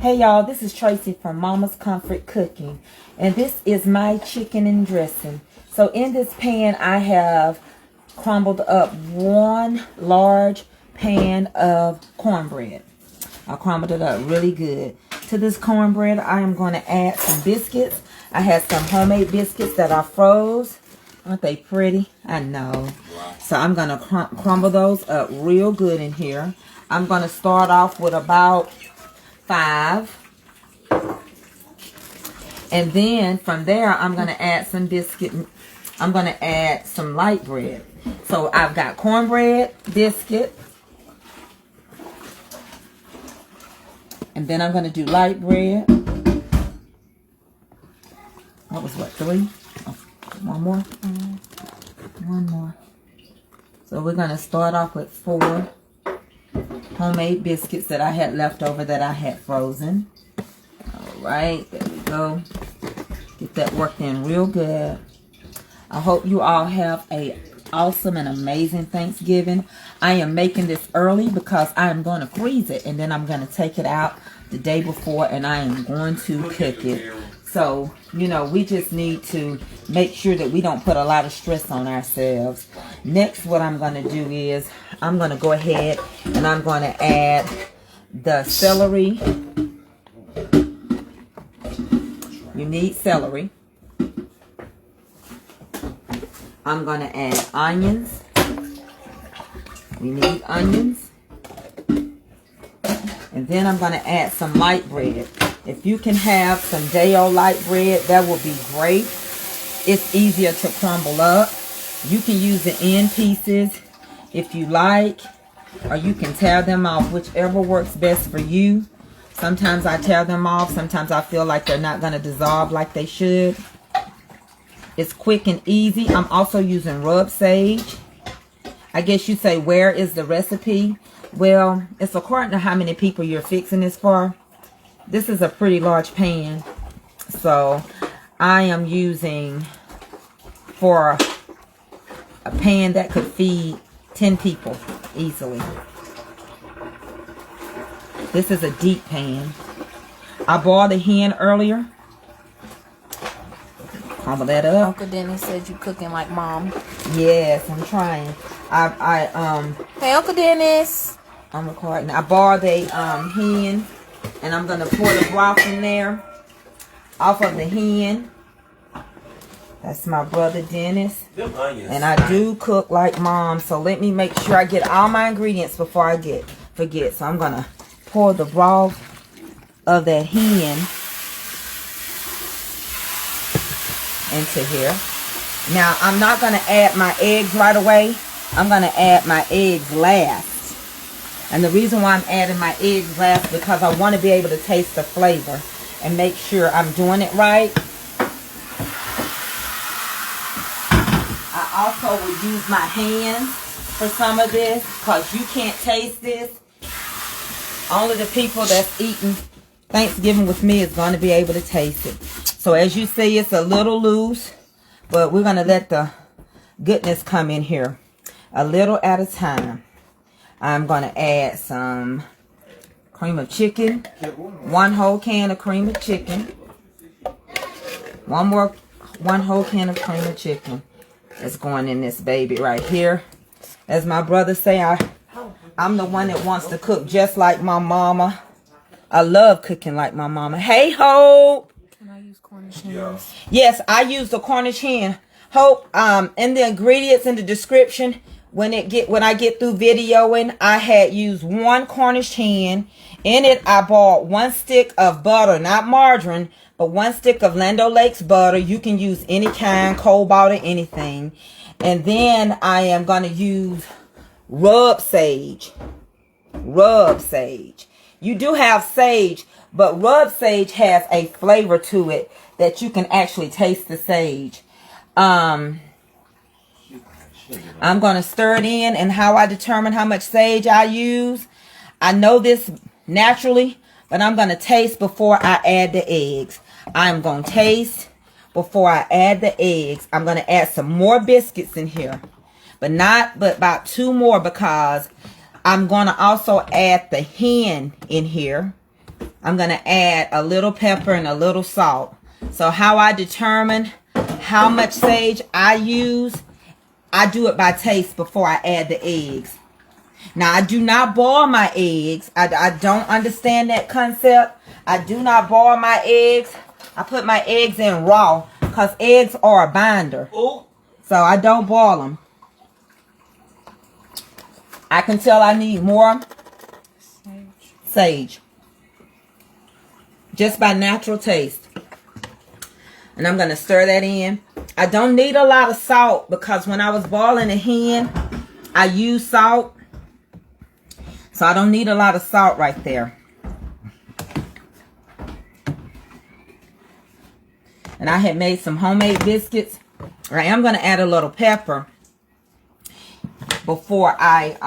Hey y'all, this is Tracy from Mama's Comfort Cooking, and this is my chicken and dressing. So in this pan I have crumbled up one large pan of cornbread. I crumbled it up really good. To this cornbread I am going to add some biscuits. I had some homemade biscuits that I froze. Aren't they pretty? I know. So I'm going to crumble those up real good in here. I'm going to start off with about 5. And then from there, I'm going to add some biscuit. I'm going to add some light bread. So I've got cornbread, biscuit. And then I'm going to do light bread. That was what, 3? Oh, one more? One more. So we're going to start off with 4 homemade biscuits that I had left over that I had frozen. Alright, there we go. Get that worked in real good. I hope you all have a awesome and amazing Thanksgiving. I am making this early because I am going to freeze it and then I'm going to take it out the day before and I am going to cook it. So, you know, we just need to make sure that we don't put a lot of stress on ourselves. Next, what I'm going to do is I'm going to go ahead and I'm going to add the celery. You need celery. I'm going to add onions. We need onions. And then I'm going to add some light bread. If you can have some day-old light bread, that will be great. It's easier to crumble up. You can use the end pieces if you like, or you can tear them off, whichever works best for you. Sometimes I tear them off. Sometimes I feel like they're not going to dissolve like they should. It's quick and easy. I'm also using rub sage. I guess you say, where is the recipe? Well, it's according to how many people you're fixing this for. This is a pretty large pan. So I am using for a pan that could feed 10 people easily. This is a deep pan. I boiled a hen earlier. Crumble that up. Uncle Dennis said you cooking like mom. Yes, I'm trying. Hey, Uncle Dennis. I'm recording. I boiled a hen, and I'm gonna pour the broth in there off of the hen. That's my brother Dennis. And I do cook like mom, so let me make sure I get all my ingredients before I forget. So I'm gonna pour the broth of that hen into here. Now I'm not gonna add my eggs right away. I'm gonna add my eggs last. And the reason why I'm adding my eggs last because I want to be able to taste the flavor and make sure I'm doing it right. I also will use my hands for some of this because you can't taste this. Only the people that's eating Thanksgiving with me is going to be able to taste it. So as you see, it's a little loose, but we're going to let the goodness come in here a little at a time. I'm going to add some cream of chicken. 1 whole can of cream of chicken. One whole can of cream of chicken is going in this baby right here. As my brother say, I'm the one that wants to cook just like my mama. I love cooking like my mama. Hey, Hope. Can I use Cornish hens? Yes, I use the Cornish hen. Hope, in the ingredients in the description, when I get through videoing, I had used 1 Cornish hen. In it, I bought 1 stick of butter, not margarine, but 1 stick of Land O'Lakes butter. You can use any kind, cobalt or anything. And then I am going to use rub sage. Rub sage. You do have sage, but rub sage has a flavor to it that you can actually taste the sage. I'm going to stir it in, and how I determine how much sage I use. I know this naturally, but I'm going to taste before I add the eggs. I'm going to taste before I add the eggs. I'm going to add some more biscuits in here, but about 2 more because I'm going to also add the hen in here. I'm going to add a little pepper and a little salt. So how I determine how much sage I use, I do it by taste before I add the eggs. Now, I do not boil my eggs. I don't understand that concept. I do not boil my eggs. I put my eggs in raw because eggs are a binder. Oh. So I don't boil them. I can tell I need more sage. Just by natural taste. And I'm going to stir that in. I don't need a lot of salt because when I was boiling the hen, I used salt. So I don't need a lot of salt right there. And I had made some homemade biscuits. I am going to add a little pepper before I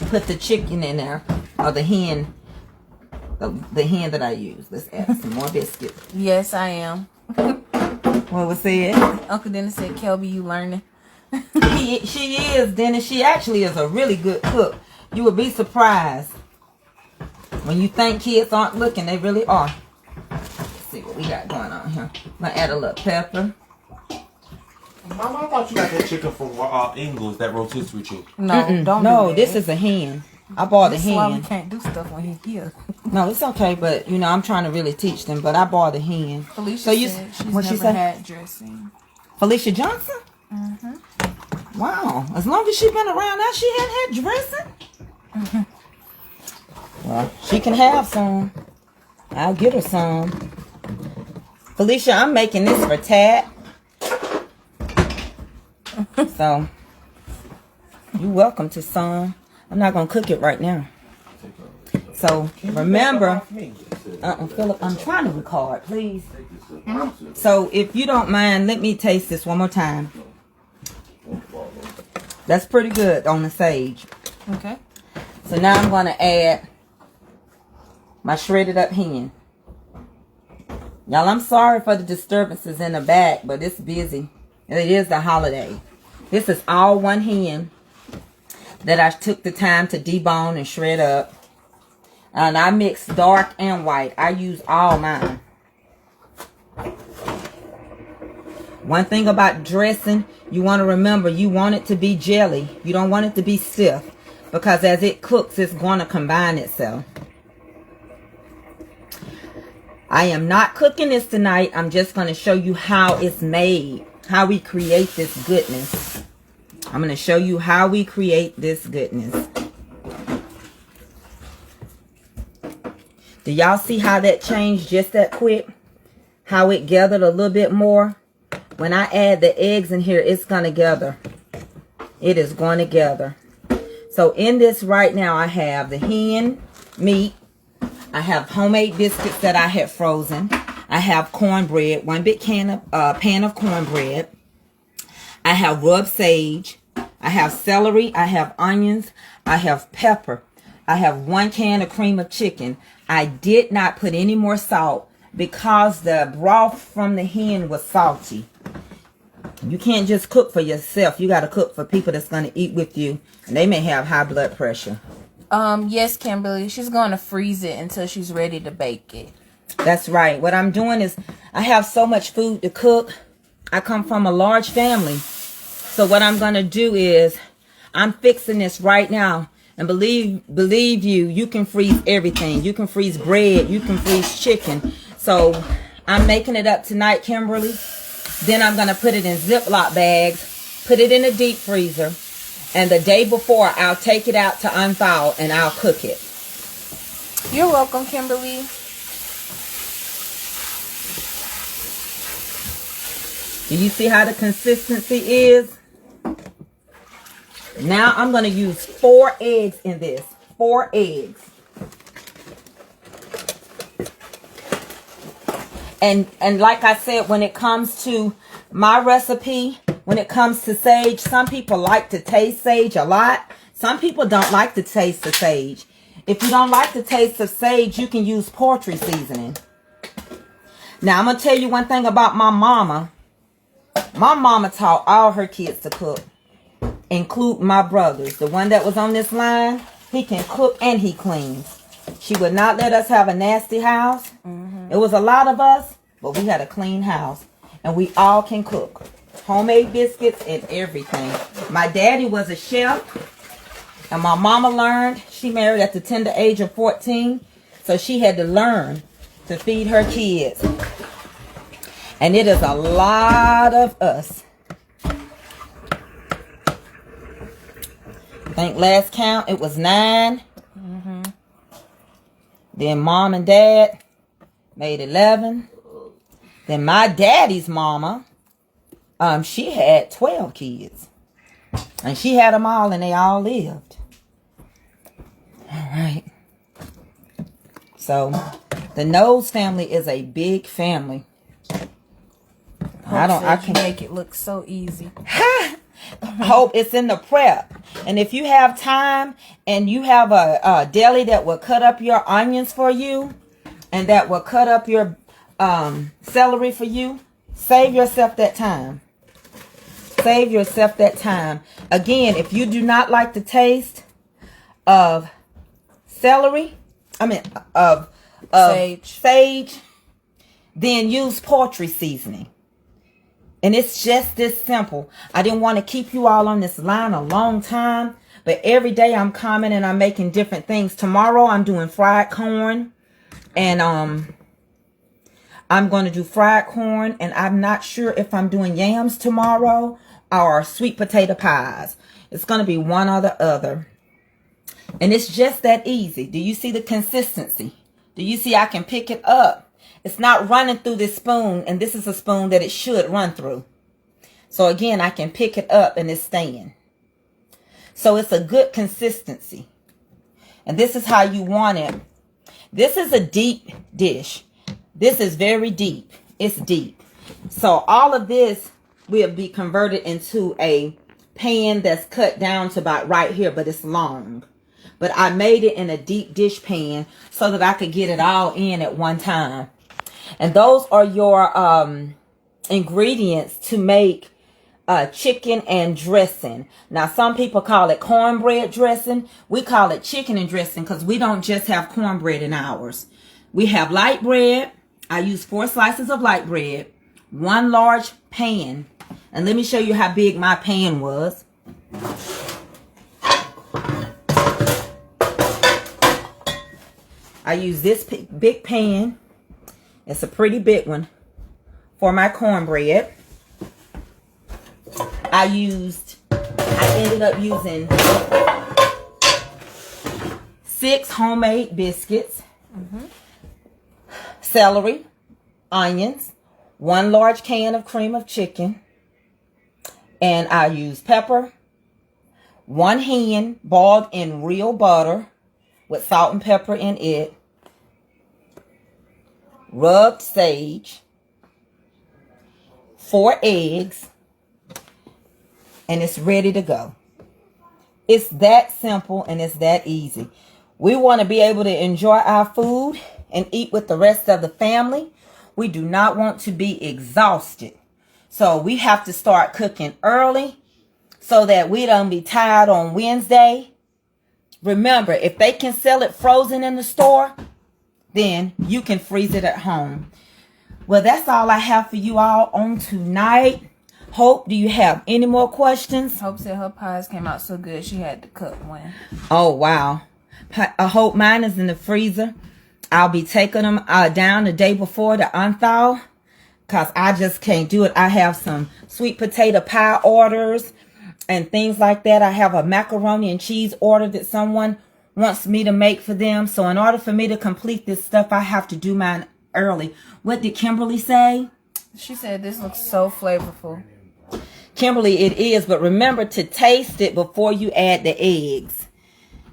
put the chicken in there, or the hen, the hen that I use. Let's add some more biscuits. Yes, I am. What was said? Uncle Dennis said, Kelby, you learning? She is, Dennis. She actually is a really good cook. You would be surprised. When you think kids aren't looking, they really are. Let's see what we got going on here. I'm going to add a little pepper. Mama, I thought you got that chicken from Ingles, that rotisserie chicken. No, don't No, do this is a hen. I bought a That's why we hen. can't do stuff when he's here. No, it's okay, but you know I'm trying to really teach them. But I bought a hen. Felicia So you, said she's what she never said? had dressing. Felicia Johnson? Mm-hmm. Wow. As long as she been around now, she hadn't had dressing. Mm-hmm. Well, she can have some. I'll get her some. Felicia, I'm making this for Tad. So, you're welcome to some. I'm not going to cook it right now. So, remember, Philip, I'm trying to record, please. So, if you don't mind, let me taste this one more time. That's pretty good on the sage. Okay. So, now I'm going to add my shredded up hen. Y'all, I'm sorry for the disturbances in the back, but it's busy. It is the holiday. This is all one hen that I took the time to debone and shred up. And I mix dark and white. I use all mine. One thing about dressing, you want to remember, you want it to be jelly. You don't want it to be stiff. Because as it cooks, it's going to combine itself. I am not cooking this tonight. I'm just going to show you how it's made. How we create this goodness. I'm going to show you how we create this goodness. Do y'all see how that changed just that quick? How it gathered a little bit more? When I add the eggs in here, it's going to gather. It is going to gather. So in this right now, I have the hen meat. I have homemade biscuits that I had frozen. I have cornbread, one big pan of cornbread. I have rubbed sage. I have celery. I have onions. I have pepper. I have 1 can of cream of chicken. I did not put any more salt because the broth from the hen was salty. You can't just cook for yourself. You got to cook for people that's going to eat with you. And they may have high blood pressure. Yes, Kimberly. She's going to freeze it until she's ready to bake it. That's right. What I'm doing is I have so much food to cook. I come from a large family. So what I'm going to do is I'm fixing this right now. And believe you, you can freeze everything. You can freeze bread. You can freeze chicken. So I'm making it up tonight, Kimberly. Then I'm going to put it in Ziploc bags, put it in a deep freezer. And the day before, I'll take it out to unthaw and I'll cook it. You're welcome, Kimberly. Do you see how the consistency is? Now I'm going to use 4 eggs in this. 4 eggs. And like I said, when it comes to my recipe, when it comes to sage, some people like to taste sage a lot. Some people don't like the taste of sage. If you don't like the taste of sage, you can use poultry seasoning. Now, I'm going to tell you one thing about my mama. My mama taught all her kids to cook, including my brothers. The one that was on this line, he can cook and he cleans. She would not let us have a nasty house. It was a lot of us, but we had a clean house. And we all can cook. Homemade biscuits and everything. My daddy was a chef. And my mama learned. She married at the tender age of 14. So she had to learn to feed her kids. And it is a lot of us. I think last count it was 9. Then mom and dad made 11. Then my daddy's mama, she had 12 kids. And she had them all and they all lived. All right. So the Knowles family is a big family. I can make it look so easy. Hope it's in the prep. And if you have time and you have a deli that will cut up your onions for you and that will cut up your celery for you, save yourself that time. Save yourself that time. Again, if you do not like the taste of celery, of sage, then use poultry seasoning. And it's just this simple. I didn't want to keep you all on this line a long time. But every day I'm commenting, I'm making different things. Tomorrow I'm doing fried corn. And I'm going to do fried corn. And I'm not sure if I'm doing yams tomorrow or sweet potato pies. It's going to be one or the other. And it's just that easy. Do you see the consistency? Do you see I can pick it up? It's not running through this spoon, and this is a spoon that it should run through. So again, I can pick it up and it's staying. So it's a good consistency. And this is how you want it. This is a deep dish. This is very deep. It's deep. So all of this will be converted into a pan that's cut down to about right here, but it's long. But I made it in a deep dish pan so that I could get it all in at one time. And those are your ingredients to make chicken and dressing. Now, some people call it cornbread dressing. We call it chicken and dressing because we don't just have cornbread in ours. We have light bread. I use 4 slices of light bread, 1 large pan. And let me show you how big my pan was. I use this big pan. It's a pretty big one for my cornbread. I ended up using 6 homemade biscuits, celery, onions, 1 large can of cream of chicken, and I used pepper, 1 hen boiled in real butter with salt and pepper in it, rubbed sage, 4 eggs, and it's ready to go. It's that simple and it's that easy. We want to be able to enjoy our food and eat with the rest of the family. We do not want to be exhausted. So we have to start cooking early so that we don't be tired on Wednesday. Remember, if they can sell it frozen in the store, then you can freeze it at home. Well, that's all I have for you all on tonight. Hope, do you have any more questions? Hope said her pies came out so good she had to cook one. Oh, wow. I hope mine is in the freezer. I'll be taking them down the day before to unthaw because I just can't do it. I have some sweet potato pie orders and things like that. I have a macaroni and cheese order that someone wants me to make for them. So in order for me to complete this stuff, I have to do mine early. What did Kimberly say? She said this looks so flavorful. Kimberly, it is, but remember to taste it before you add the eggs.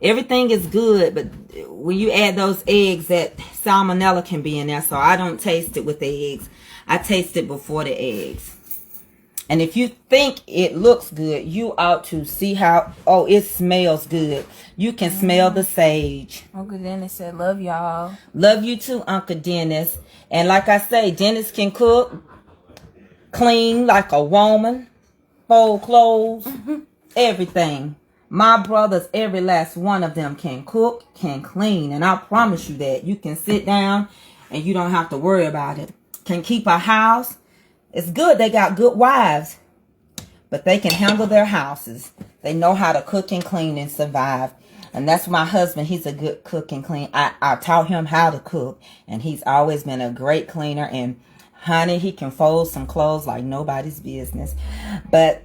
Everything is good, but when you add those eggs, that salmonella can be in there. So I don't taste it with the eggs. I taste it before the eggs. And if you think it looks good, you ought to see how, oh, it smells good. You can smell the sage. Uncle Dennis said, love y'all. Love you too, Uncle Dennis. And like I say, Dennis can cook, clean like a woman, fold clothes, everything. My brothers, every last one of them can cook, can clean. And I promise you that. You can sit down and you don't have to worry about it. Can keep a house. It's good they got good wives. But they can handle their houses. They know how to cook and clean and survive. And that's my husband. He's a good cook and clean. I taught him how to cook. And he's always been a great cleaner. And honey, he can fold some clothes like nobody's business. But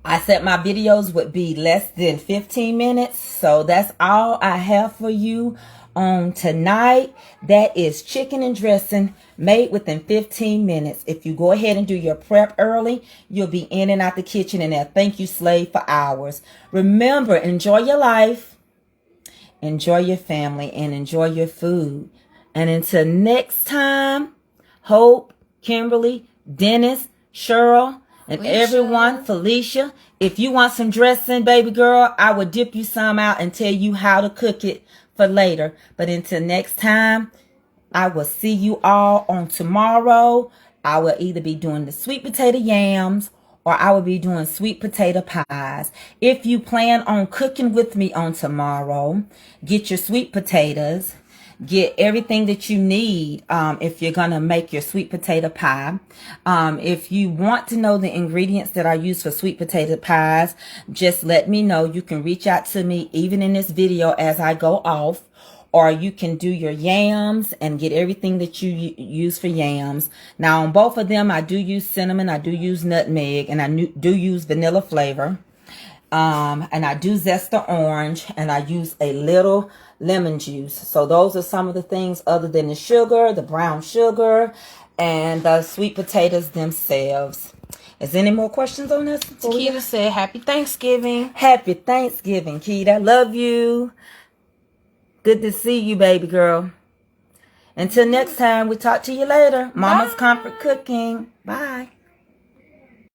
I said my videos would be less than 15 minutes. So that's all I have for you on tonight. That is chicken and dressing made within 15 minutes. If you go ahead and do your prep early, you'll be in and out the kitchen and they'll thank you slave for hours. Remember, enjoy your life, enjoy your family, and enjoy your food. And until next time, Hope, Kimberly, Dennis, Cheryl, and everyone, Felicia, if you want some dressing, baby girl, I will dip you some out and tell you how to cook it for later. But until next time, I will see you all on tomorrow. I will either be doing the sweet potato yams or I will be doing sweet potato pies. If you plan on cooking with me on tomorrow, get your sweet potatoes. Get everything that you need if you're going to make your sweet potato pie. If you want to know the ingredients that I use for sweet potato pies, just let me know. You can reach out to me even in this video as I go off. Or you can do your yams and get everything that you use for yams. Now, on both of them, I do use cinnamon, I do use nutmeg, and I do use vanilla flavor. And I do zest the orange, and I use a little lemon juice. So those are some of the things other than the sugar, the brown sugar, and the sweet potatoes themselves. Is there any more questions on this? Keita said, Happy Thanksgiving. Happy Thanksgiving, Keita. Love you. Good to see you, baby girl. Until next time, we talk to you later. Mama's Comfort Cooking. Bye.